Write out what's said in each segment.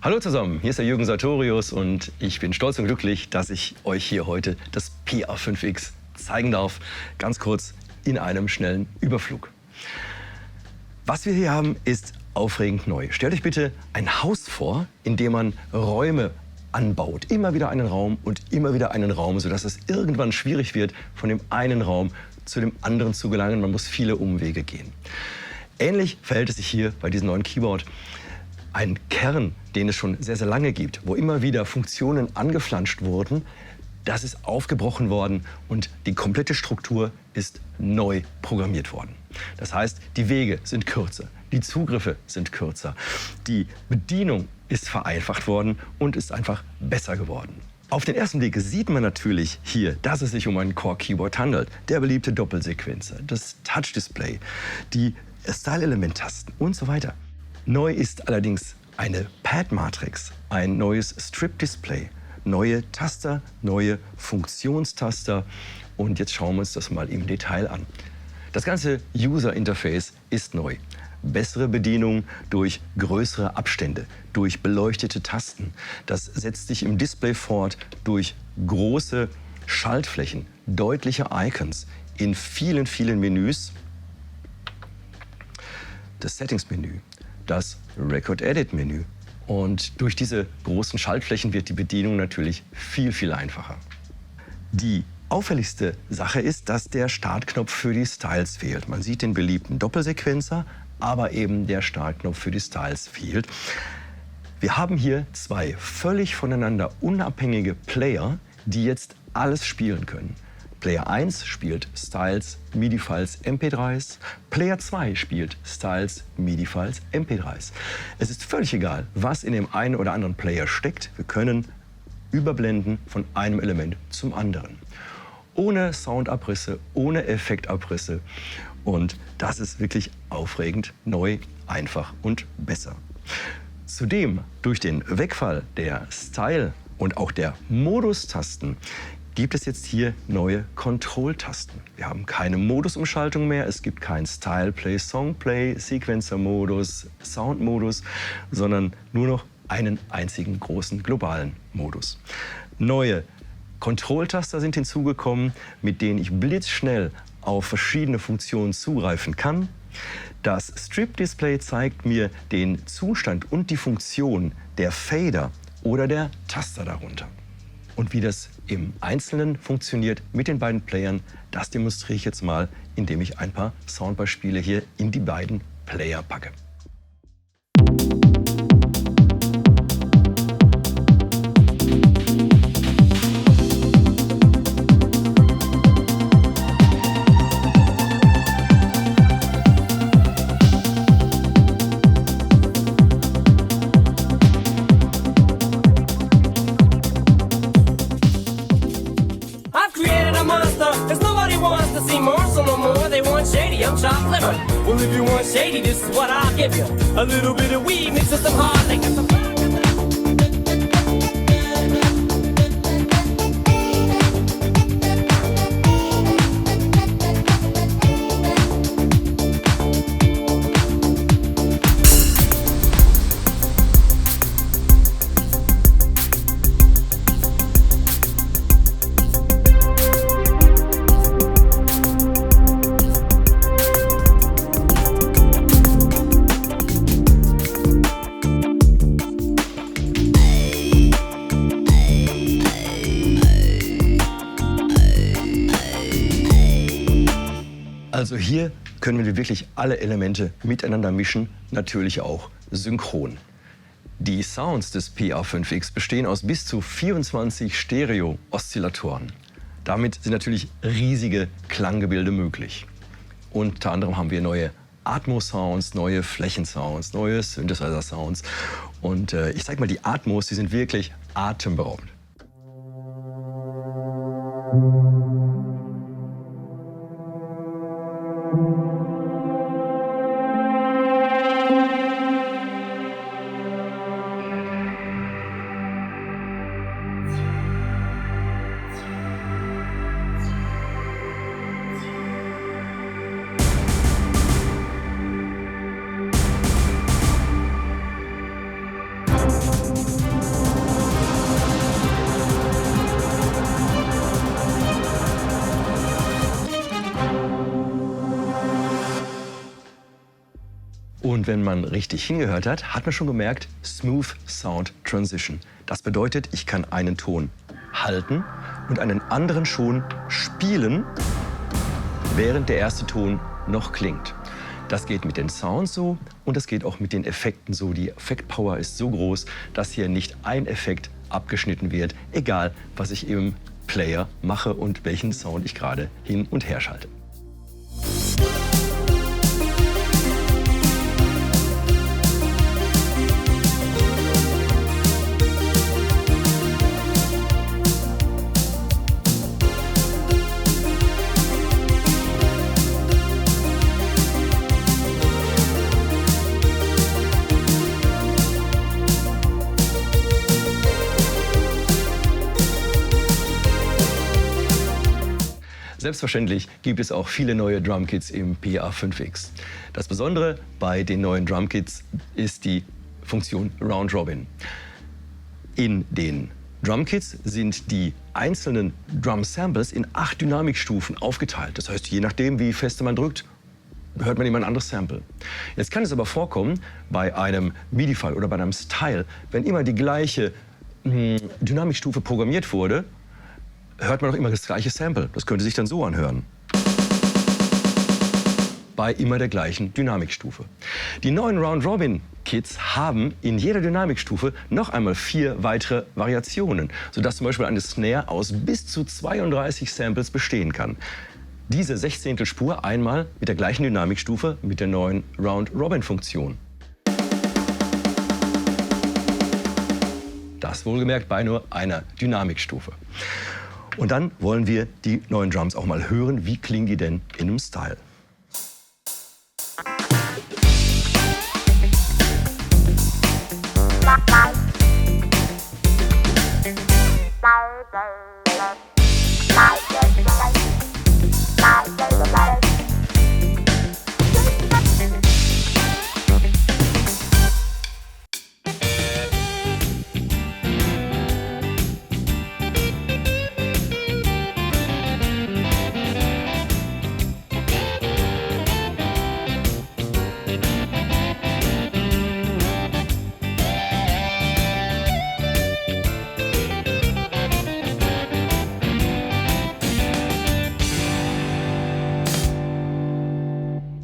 Hallo zusammen, hier ist der Jürgen Sartorius und ich bin stolz und glücklich, dass ich euch hier heute das PA5X zeigen darf. Ganz kurz in einem schnellen Überflug. Was wir hier haben, ist aufregend neu. Stellt euch bitte ein Haus vor, in dem man Räume anbaut. Immer wieder einen Raum und immer wieder einen Raum, sodass es irgendwann schwierig wird, von dem einen Raum zu dem anderen zu gelangen. Man muss viele Umwege gehen. Ähnlich verhält es sich hier bei diesem neuen Keyboard. Ein Kern, den es schon sehr, sehr lange gibt, wo immer wieder Funktionen angeflanscht wurden, das ist aufgebrochen worden und die komplette Struktur ist neu programmiert worden. Das heißt, die Wege sind kürzer, die Zugriffe sind kürzer, die Bedienung ist vereinfacht worden und ist einfach besser geworden. Auf den ersten Blick sieht man natürlich hier, dass es sich um ein Core-Keyboard handelt. Der beliebte Doppelsequenzer, das Touch-Display, die Style-Element-Tasten und so weiter. Neu ist allerdings eine Pad-Matrix, ein neues Strip-Display, neue Taster, neue Funktionstaster und jetzt schauen wir uns das mal im Detail an. Das ganze User-Interface ist neu. Bessere Bedienung durch größere Abstände, durch beleuchtete Tasten. Das setzt sich im Display fort durch große Schaltflächen, deutliche Icons in vielen, vielen Menüs. Das Settings-Menü, das Record-Edit-Menü. Und durch diese großen Schaltflächen wird die Bedienung natürlich viel, viel einfacher. Die auffälligste Sache ist, dass der Startknopf für die Styles fehlt. Man sieht den beliebten Doppelsequenzer, aber eben der Startknopf für die Styles fehlt. Wir haben hier zwei völlig voneinander unabhängige Player, die jetzt alles spielen können. Player 1 spielt Styles, MIDI-Files, MP3s. Player 2 spielt Styles, MIDI-Files, MP3s. Es ist völlig egal, was in dem einen oder anderen Player steckt. Wir können überblenden von einem Element zum anderen. Ohne Soundabrisse, ohne Effektabrisse. Und das ist wirklich aufregend, neu, einfach und besser. Zudem, durch den Wegfall der Style- und auch der Modus-Tasten gibt es jetzt hier neue Control-Tasten. Wir haben keine Modusumschaltung mehr, es gibt keinen Style-Play, Song-Play, Sequencer-Modus, Sound-Modus, sondern nur noch einen einzigen großen globalen Modus. Neue Control-Taster sind hinzugekommen, mit denen ich blitzschnell auf verschiedene Funktionen zugreifen kann. Das Strip-Display zeigt mir den Zustand und die Funktion der Fader oder der Taster darunter. Und wie das im Einzelnen funktioniert mit den beiden Playern, das demonstriere ich jetzt mal, indem ich ein paar Soundbeispiele hier in die beiden Player packe. Well, if you want shady, this is what I'll give you. A little bit of weed mixed with some hard liquor. Also hier können wir wirklich alle Elemente miteinander mischen, natürlich auch synchron. Die Sounds des PA5X bestehen aus bis zu 24 Stereo-Oszillatoren. Damit sind natürlich riesige Klanggebilde möglich. Unter anderem haben wir neue Atmos-Sounds, neue Flächensounds, neue Synthesizer-Sounds. Und ich zeige mal, die Atmos, die sind wirklich atemberaubend. Und wenn man richtig hingehört hat, hat man schon gemerkt, Smooth Sound Transition. Das bedeutet, ich kann einen Ton halten und einen anderen schon spielen, während der erste Ton noch klingt. Das geht mit den Sounds so und das geht auch mit den Effekten so. Die Effektpower ist so groß, dass hier nicht ein Effekt abgeschnitten wird, egal was ich im Player mache und welchen Sound ich gerade hin und her schalte. Selbstverständlich gibt es auch viele neue Drumkits im PA5X. Das Besondere bei den neuen Drumkits ist die Funktion Round Robin. In den Drumkits sind die einzelnen Drum-Samples in 8 Dynamikstufen aufgeteilt. Das heißt, je nachdem, wie fest man drückt, hört man immer ein anderes Sample. Jetzt kann es aber vorkommen, bei einem MIDI-File oder bei einem Style, wenn immer die gleiche Dynamikstufe programmiert wurde, hört man doch immer das gleiche Sample. Das könnte sich dann so anhören. Bei immer der gleichen Dynamikstufe. Die neuen Round-Robin-Kits haben in jeder Dynamikstufe noch einmal 4 weitere Variationen, sodass zum Beispiel eine Snare aus bis zu 32 Samples bestehen kann. Diese 16. Spur einmal mit der gleichen Dynamikstufe mit der neuen Round-Robin-Funktion. Das wohlgemerkt bei nur einer Dynamikstufe. Und dann wollen wir die neuen Drums auch mal hören. Wie klingen die denn in einem Style?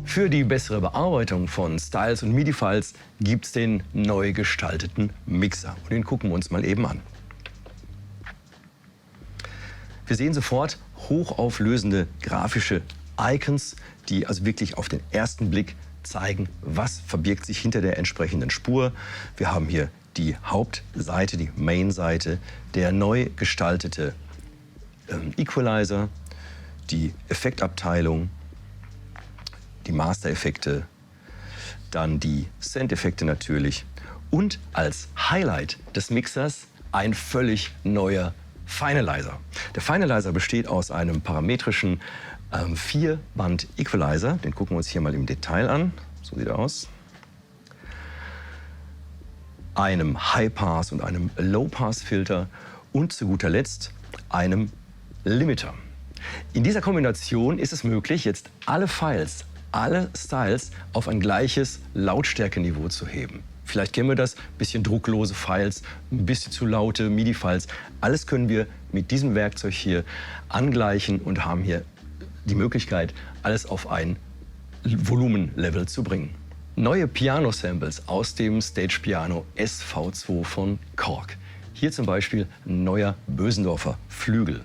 Für die bessere Bearbeitung von Styles und MIDI-Files gibt es den neu gestalteten Mixer. Und den gucken wir uns mal eben an. Wir sehen sofort hochauflösende grafische Icons, die also wirklich auf den ersten Blick zeigen, was verbirgt sich hinter der entsprechenden Spur. Wir haben hier die Hauptseite, die Main-Seite, der neu gestaltete Equalizer, die Effektabteilung, die Master-Effekte, dann die Send-Effekte natürlich und als Highlight des Mixers ein völlig neuer Finalizer. Der Finalizer besteht aus einem parametrischen 4-Band-Equalizer. Den gucken wir uns hier mal im Detail an. So sieht er aus. Einem High-Pass und einem Low-Pass-Filter und zu guter Letzt einem Limiter. In dieser Kombination ist es möglich, jetzt alle Files, alle Styles auf ein gleiches Lautstärkeniveau zu heben. Vielleicht kennen wir das, bisschen drucklose Files, ein bisschen zu laute MIDI-Files. Alles können wir mit diesem Werkzeug hier angleichen und haben hier die Möglichkeit, alles auf ein Volumenlevel zu bringen. Neue Piano-Samples aus dem Stage Piano SV2 von Korg. Hier zum Beispiel ein neuer Bösendorfer Flügel.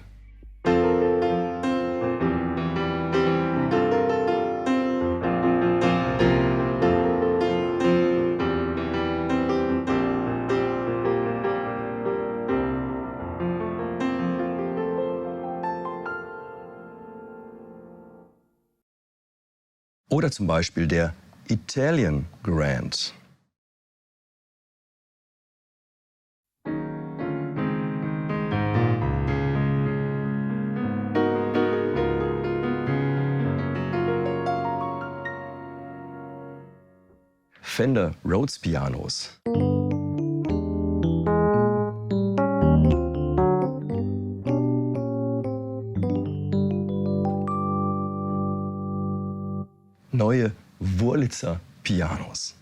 Oder zum Beispiel der Italian Grand. Fender Rhodes Pianos. Neue Wurlitzer Pianos.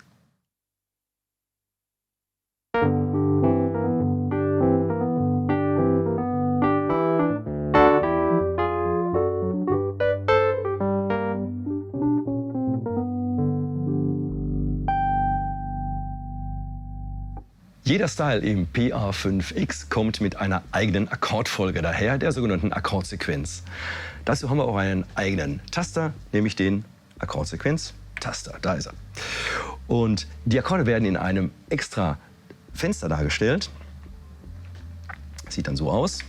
Jeder Style im PA5X kommt mit einer eigenen Akkordfolge, daher der sogenannten Akkordsequenz. Dazu haben wir auch einen eigenen Taster, nämlich den Akkordsequenz-Taster. Da ist er. Und die Akkorde werden in einem extra Fenster dargestellt. Sieht dann so aus.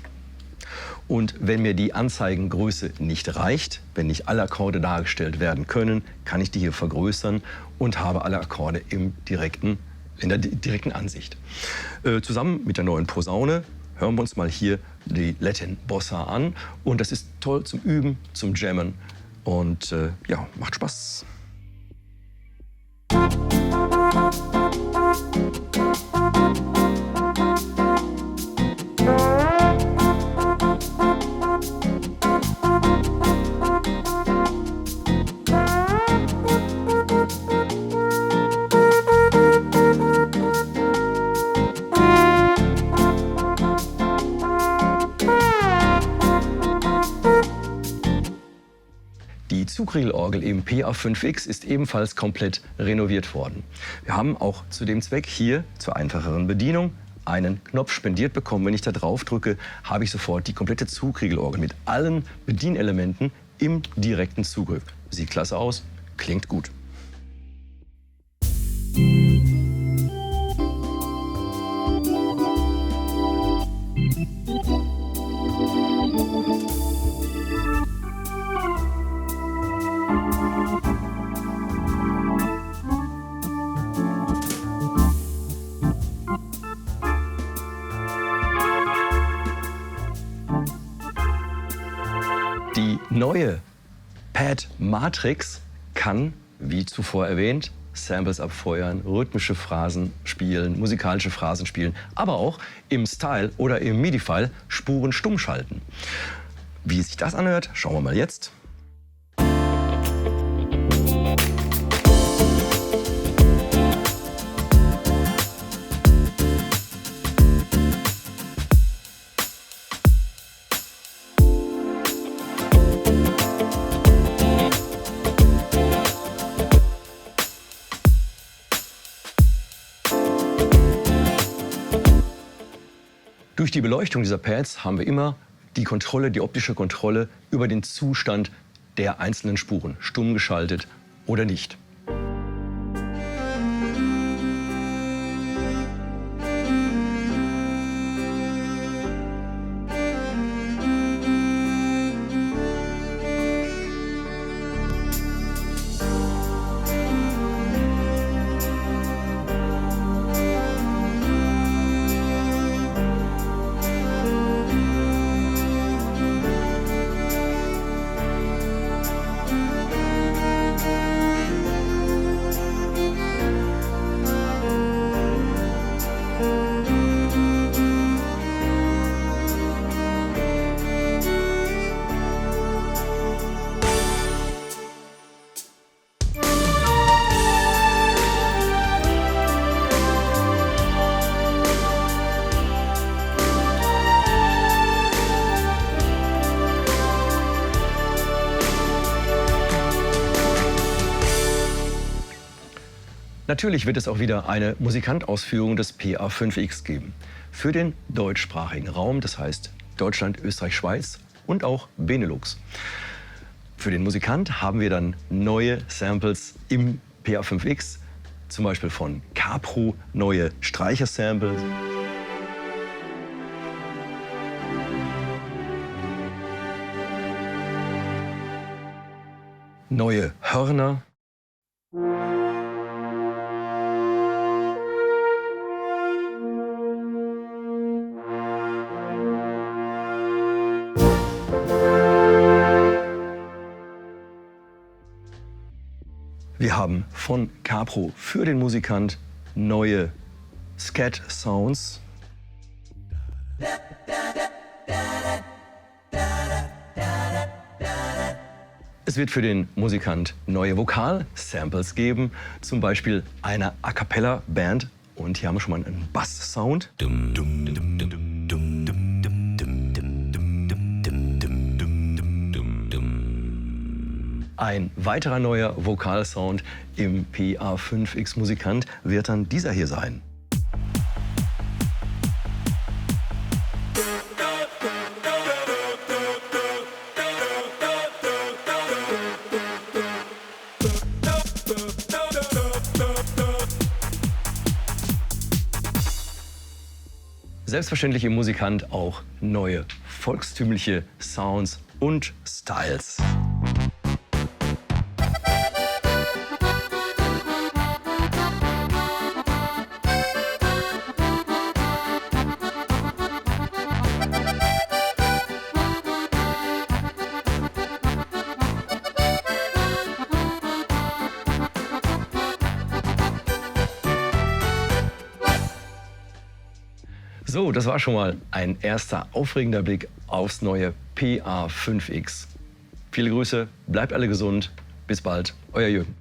Und wenn mir die Anzeigengröße nicht reicht, wenn nicht alle Akkorde dargestellt werden können, kann ich die hier vergrößern und habe alle Akkorde in der direkten Ansicht. Zusammen mit der neuen Posaune hören wir uns mal hier die Latin Bossa an. Und das ist toll zum Üben, zum Jammen und ja, macht Spaß. Die Zugriegelorgel im PA5X ist ebenfalls komplett renoviert worden. Wir haben auch zu dem Zweck hier zur einfacheren Bedienung einen Knopf spendiert bekommen. Wenn ich da drauf drücke, habe ich sofort die komplette Zugriegelorgel mit allen Bedienelementen im direkten Zugriff. Sieht klasse aus, klingt gut. Die neue Pad Matrix kann, wie zuvor erwähnt, Samples abfeuern, rhythmische Phrasen spielen, musikalische Phrasen spielen, aber auch im Style oder im MIDI-File Spuren stumm schalten. Wie sich das anhört, schauen wir mal jetzt. Durch die Beleuchtung dieser Pads haben wir immer die optische Kontrolle über den Zustand der einzelnen Spuren, stumm geschaltet oder nicht. Natürlich wird es auch wieder eine Musikantausführung des PA5X geben. Für den deutschsprachigen Raum, das heißt Deutschland, Österreich, Schweiz und auch Benelux. Für den Musikant haben wir dann neue Samples im PA5X, zum Beispiel von Capro, neue Streicher-Samples. Neue Hörner. Wir haben von Capro für den Musikant neue Scat-Sounds. Es wird für den Musikant neue Vokal-Samples geben, zum Beispiel eine A-Cappella-Band. Und hier haben wir schon mal einen Bass-Sound. Ein weiterer neuer Vokalsound im PA5X Musikant wird dann dieser hier sein. selbstverständlich im Musikant auch neue volkstümliche Sounds und Styles. So, das war schon mal ein erster aufregender Blick aufs neue PA5X. Viele Grüße, bleibt alle gesund, bis bald, euer Jürgen.